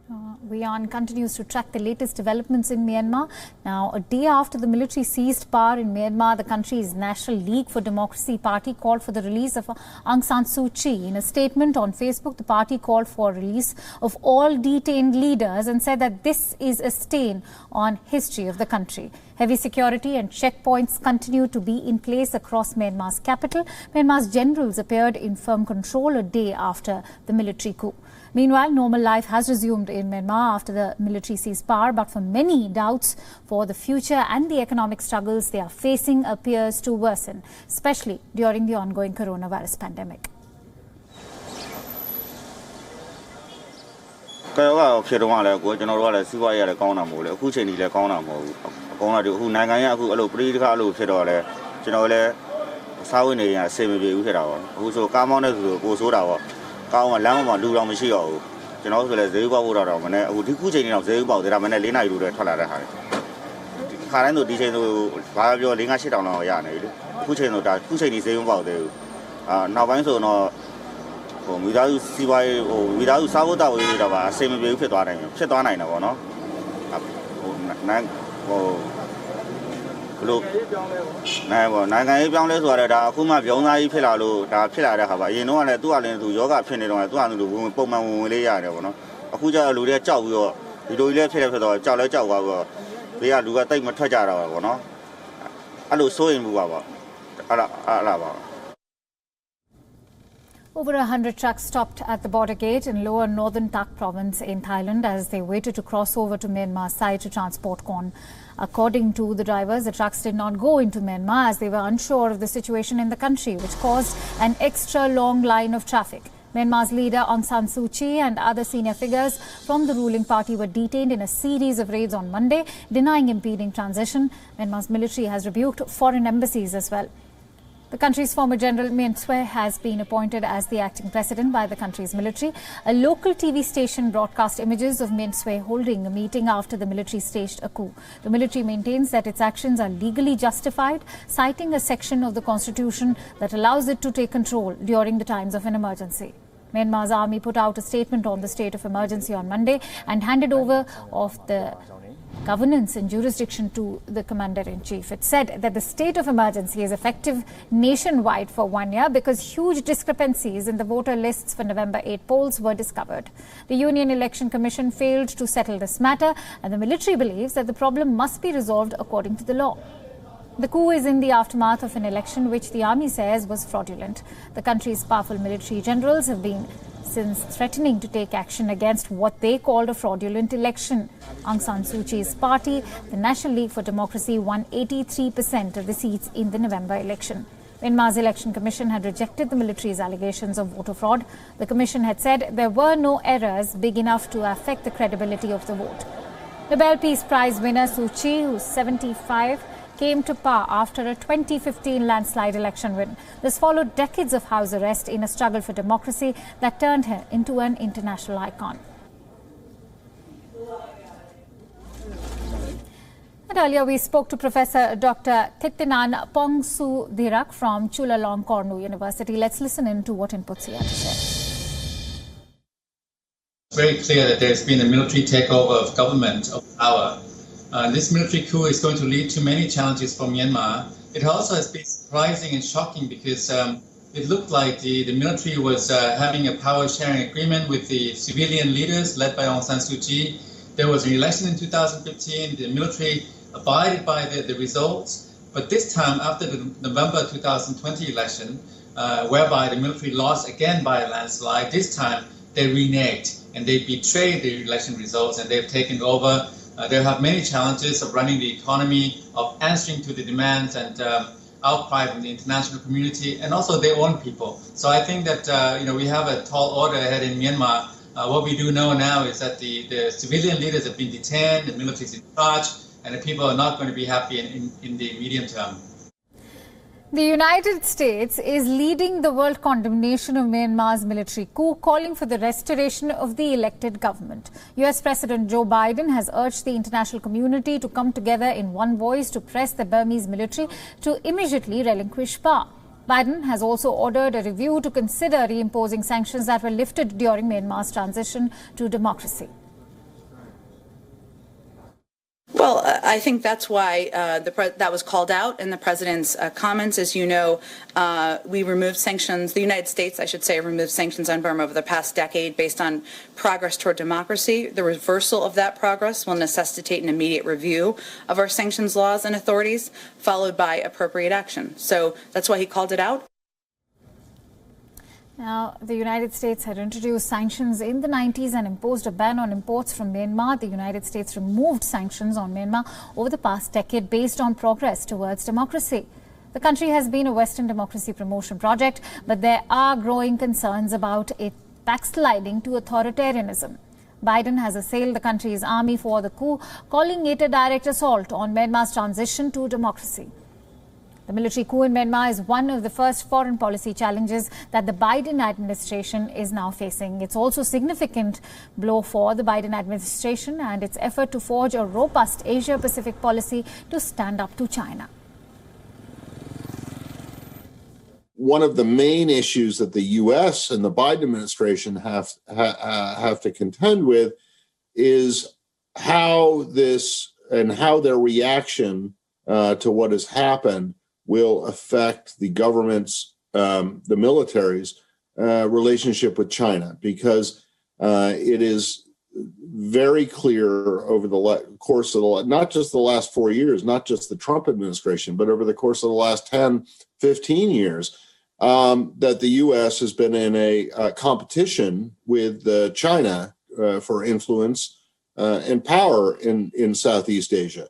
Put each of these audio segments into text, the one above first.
WION continues to track the latest developments in Myanmar. Now, a day after the military seized power in Myanmar, the country's National League for Democracy party called for the release of Aung San Suu Kyi. In a statement on Facebook, the party called for release of all detained leaders and said that this is a stain on history of the country. Heavy security and checkpoints continue to be in place across Myanmar's capital. Myanmar's generals appeared in firm control a day after the military coup. Meanwhile, normal life has resumed in Myanmar after the military seized power, but for many, doubts for the future and the economic struggles they are facing appears to worsen, especially during the ongoing coronavirus pandemic. ကောင်းလမ်းမှာလူတော်မရှိတော့ဘူးကျွန်တော်ဆိုလည်းဈေးပေါက်ဖို့တော့မနဲ့အခုဒီခုချိန်နေတော့ဈေးပေါက်သေးတာမနဲ့4နာရီလို့ထွက်လာတဲ့ဟာခါတိုင်းဆိုဒီချိန်ဆိုဘာပြော5-8တောင်လောက်ရနေပြီလေအခုချိန်ဆိုဒါခုချိန်ဒီဈေးမပေါက်သေးဘူးနောက်ပိုင်းဆိုတော့ဟိုမိသားစုစီးပွားရေးဟိုမိသားစုစားဖို့တောက်ရေးတော့ပါအဆင်မပြေဘူးဖြစ်သွားနိုင်တယ်ဖြစ်သွားနိုင်တယ်ပေါ့နော်ဟိုနိုင်ဟိုဘလို့နိုင်ပေါ့နိုင်ငံရေးပြောင်းလဲဆိုရတာအခုမှပြောင်းသားကြီးဖြစ်လာလို့ဒါဖြစ်လာတဲ့ခါပါအရင်တော့လည်းသူ့အလည်းသူယောဂဖြစ်နေတော့သူ့အလည်းပုံမှန်ဝင်လေးရတယ်ပေါ့နော်အခုကျတော့လူတွေကြောက်ပြီးတော့ဒီလိုကြီးလည်းဖြစ်တယ်ဖြစ်တော့ကြောက်လဲကြောက်သွားပြီးတော့ဘေးကလူကတိတ်မထွက်ကြတော့ပေါ့နော်အဲ့လိုစိုးရင်မှုပါပေါ့အဲ့လားပါ Over 100 trucks stopped at the border gate in lower northern Tak province in Thailand as they waited to cross over to Myanmar side to transport corn. According to the drivers, the trucks did not go into Myanmar as they were unsure of the situation in the country, which caused an extra long line of traffic. Myanmar's leader Aung San Suu Kyi and other senior figures from the ruling party were detained in a series of raids on Monday, denying impeding transition. Myanmar's military has rebuked foreign embassies as well. The country's former general Myan Swe has been appointed as the acting president by the country's military. A local TV station broadcast images of Myan Swe holding a meeting after the military staged a coup. The military maintains that its actions are legally justified, citing a section of the constitution that allows it to take control during the times of an emergency. Myanmar's army put out a statement on the state of emergency on Monday and handed over of the governance and jurisdiction to the commander-in-chief. It said that the state of emergency is effective nationwide for 1 year because huge discrepancies in the voter lists for November 8 polls were discovered. The Union Election Commission failed to settle this matter, and the military believes that the problem must be resolved according to the law. The coup is in the aftermath of an election which the army says was fraudulent. The country's powerful military generals have been since threatening to take action against what they called a fraudulent election. Aung San Suu Kyi's party, the National League for Democracy, won 83% of the seats in the November election. Myanmar's election commission had rejected the military's allegations of voter fraud. The commission had said there were no errors big enough to affect the credibility of the vote. Nobel Peace Prize winner Suu Kyi, who's 75, came to power after a 2015 landslide election win. This followed decades of house arrest in a struggle for democracy that turned her into an international icon. And earlier we spoke to Professor Dr. Thitinan Pongsudirak from Chulalongkorn University. Let's listen in to what inputs he had to share. It's very clear that there's been a military takeover of government, of power. This military coup is going to lead to many challenges for Myanmar. It also has been surprising and shocking because it looked like the military was having a power-sharing agreement with the civilian leaders led by Aung San Suu Kyi. There was an election in 2015. The military abided by the results. But this time, after the November 2020 election, whereby the military lost again by a landslide, this time they reneged and they betrayed the election results and they've taken over. They have many challenges of running the economy, of answering to the demands and outcry from the international community, and also their own people. So I think that we have a tall order ahead in Myanmar. What we do know now is that the civilian leaders have been detained, the military is in charge, and the people are not going to be happy in the medium term. The United States is leading the world condemnation of Myanmar's military coup, calling for the restoration of the elected government. US President Joe Biden has urged the international community to come together in one voice to press the Burmese military to immediately relinquish power. Biden has also ordered a review to consider reimposing sanctions that were lifted during Myanmar's transition to democracy. Well, I think that's why that was called out in the president's comments. As you know, we removed sanctions. The United States, I should say, removed sanctions on Burma over the past decade based on progress toward democracy. The reversal of that progress will necessitate an immediate review of our sanctions laws and authorities, followed by appropriate action. So that's why he called it out. Now, the United States had introduced sanctions in the 90s and imposed a ban on imports from Myanmar. The United States removed sanctions on Myanmar over the past decade based on progress towards democracy. The country has been a Western democracy promotion project, but there are growing concerns about it backsliding to authoritarianism. Biden has assailed the country's army for the coup, calling it a direct assault on Myanmar's transition to democracy. The military coup in Myanmar is one of the first foreign policy challenges that the Biden administration is now facing. It's also a significant blow for the Biden administration and its effort to forge a robust Asia-Pacific policy to stand up to China. One of the main issues that the U.S. and the Biden administration have to contend with is how this and how their reaction to what has happened will affect the government's, the military's relationship with China, because it is very clear over the course of not just the last 4 years, not just the Trump administration, but over the course of the last 10, 15 years, that the U.S. has been in a competition with China for influence and power in Southeast Asia.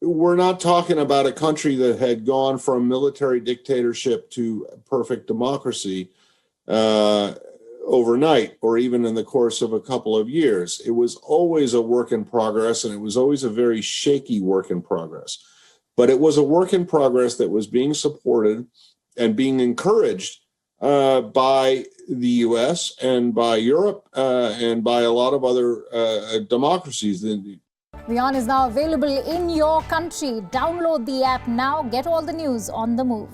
We're not talking about a country that had gone from military dictatorship to perfect democracy overnight, or even in the course of a couple of years. It was always a work in progress, and it was always a very shaky work in progress. But it was a work in progress that was being supported and being encouraged by the U.S. and by Europe and by a lot of other democracies. WION is now available in your country. Download the app now. Get all the news on the move.